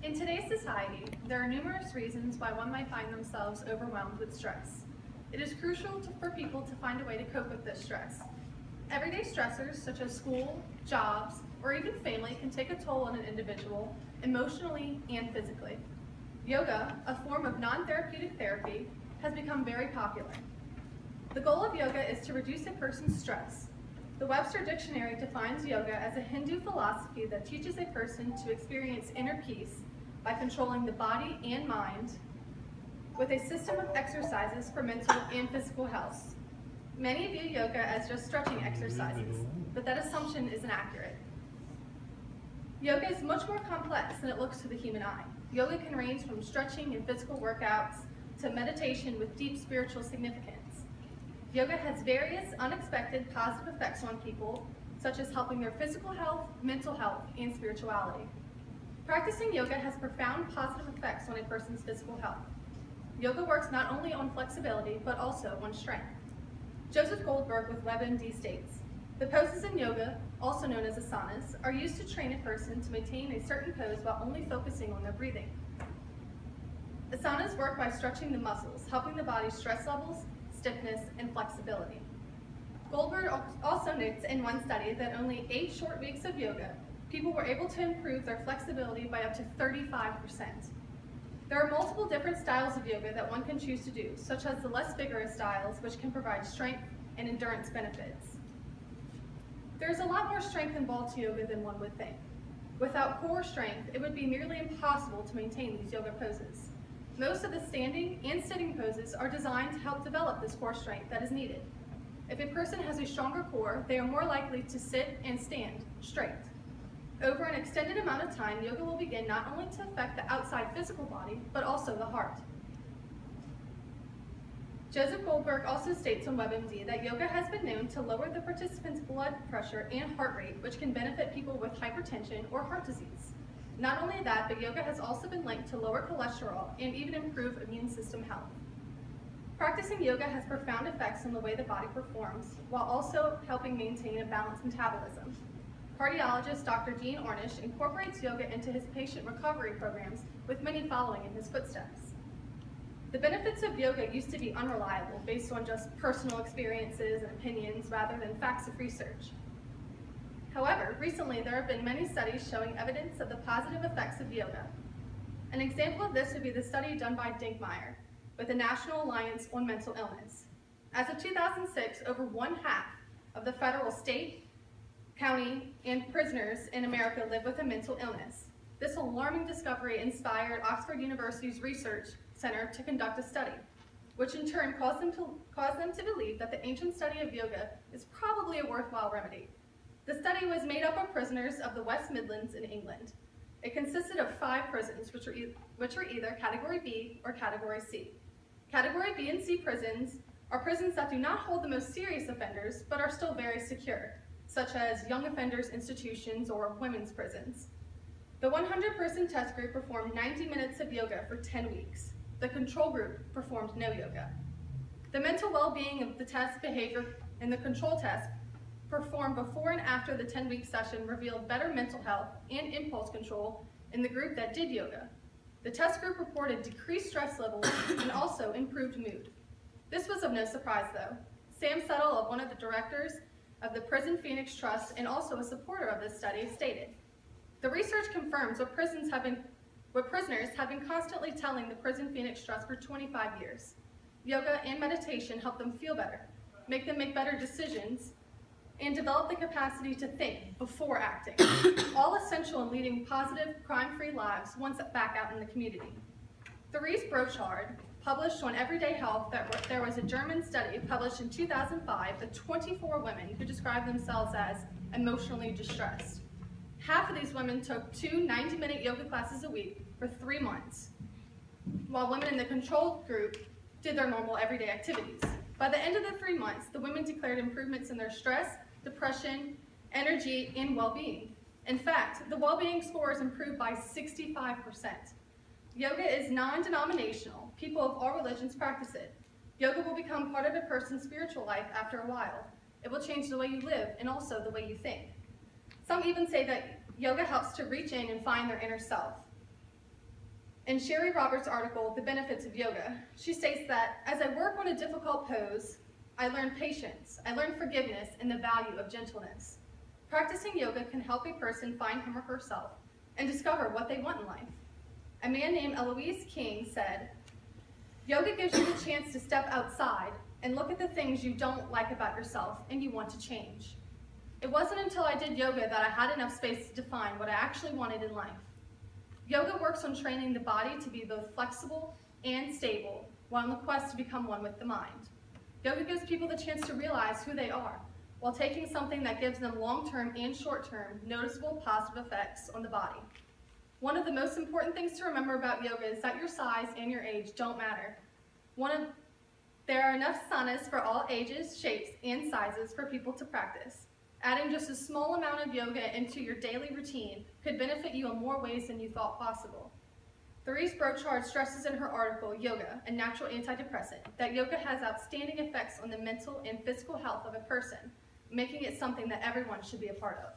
In today's society, there are numerous reasons why one might find themselves overwhelmed with stress. It is crucial for people to find a way to cope with this stress. Everyday stressors such as school, jobs, or even family can take a toll on an individual emotionally and physically. Yoga, a form of non-therapeutic therapy, has become very popular. The goal of yoga is to reduce a person's stress. The Webster Dictionary defines yoga as a Hindu philosophy that teaches a person to experience inner peace by controlling the body and mind with a system of exercises for mental and physical health. Many view yoga as just stretching exercises, but that assumption is inaccurate. Yoga is much more complex than it looks to the human eye. Yoga can range from stretching and physical workouts to meditation with deep spiritual significance. Yoga has various unexpected positive effects on people, such as helping their physical health, mental health, and spirituality. Practicing yoga has profound positive effects on a person's physical health. Yoga works not only on flexibility, but also on strength. Joseph Goldberg with WebMD states, "The poses in yoga, also known as asanas, are used to train a person to maintain a certain pose while only focusing on their breathing. Asanas work by stretching the muscles, helping the body's stress levels, stiffness, and flexibility." Goldberg also notes in one study that only 8 short weeks of yoga, people were able to improve their flexibility by up to 35%. There are multiple different styles of yoga that one can choose to do, such as the less vigorous styles, which can provide strength and endurance benefits. There is a lot more strength involved to yoga than one would think. Without core strength, it would be nearly impossible to maintain these yoga poses. Most of the standing and sitting poses are designed to help develop this core strength that is needed. If a person has a stronger core, they are more likely to sit and stand straight. Over an extended amount of time, yoga will begin not only to affect the outside physical body, but also the heart. Joseph Goldberg also states on WebMD that yoga has been known to lower the participants' blood pressure and heart rate, which can benefit people with hypertension or heart disease. Not only that, but yoga has also been linked to lower cholesterol and even improve immune system health. Practicing yoga has profound effects on the way the body performs, while also helping maintain a balanced metabolism. Cardiologist Dr. Dean Ornish incorporates yoga into his patient recovery programs, with many following in his footsteps. The benefits of yoga used to be unreliable, based on just personal experiences and opinions rather than facts of research. However, recently there have been many studies showing evidence of the positive effects of yoga. An example of this would be the study done by Dinkmeyer with the National Alliance on Mental Illness. As of 2006, over 1/2 of the federal, state, county, and prisoners in America live with a mental illness. This alarming discovery inspired Oxford University's Research Center to conduct a study, which in turn caused them to believe that the ancient study of yoga is probably a worthwhile remedy. The study was made up of prisoners of the West Midlands in England. It consisted of 5 prisons, which were either Category B or Category C. Category B and C prisons are prisons that do not hold the most serious offenders, but are still very secure, such as young offenders institutions or women's prisons. The 100-person test group performed 90 minutes of yoga for 10 weeks. The control group performed no yoga. The mental well-being of the test behavior in the control test performed before and after the 10-week session revealed better mental health and impulse control in the group that did yoga. The test group reported decreased stress levels and also improved mood. This was of no surprise though. Sam Settle, one of the directors of the Prison Phoenix Trust and also a supporter of this study, stated, "The research confirms what prisoners have been constantly telling the Prison Phoenix Trust for 25 years. Yoga and meditation help them feel better, make them make better decisions, and develop the capacity to think before acting, all essential in leading positive, crime-free lives once back out in the community." Therese Brochard published on Everyday Health that there was a German study published in 2005 of 24 women who described themselves as emotionally distressed. Half of these women took 2 90-minute yoga classes a week for 3 months, while women in the control group did their normal everyday activities. By the end of the 3 months, the women declared improvements in their stress, depression, energy, and well-being. In fact, the well-being scores improved by 65%. Yoga is non-denominational. People of all religions practice it. Yoga will become part of a person's spiritual life after a while. It will change the way you live and also the way you think. Some even say that yoga helps to reach in and find their inner self. In Sherry Roberts' article, The Benefits of Yoga, she states that, as I work on a difficult pose, I learn patience, I learn forgiveness, and the value of gentleness. Practicing yoga can help a person find him or herself and discover what they want in life. A man named Eloise King said, yoga gives you the chance to step outside and look at the things you don't like about yourself and you want to change. It wasn't until I did yoga that I had enough space to define what I actually wanted in life. Yoga works on training the body to be both flexible and stable while on the quest to become one with the mind. Yoga gives people the chance to realize who they are while taking something that gives them long-term and short-term noticeable positive effects on the body. One of the most important things to remember about yoga is that your size and your age don't matter. There are enough sanas for all ages, shapes, and sizes for people to practice. Adding just a small amount of yoga into your daily routine could benefit you in more ways than you thought possible. Therese Brochard stresses in her article, Yoga, a Natural Antidepressant, that yoga has outstanding effects on the mental and physical health of a person, making it something that everyone should be a part of.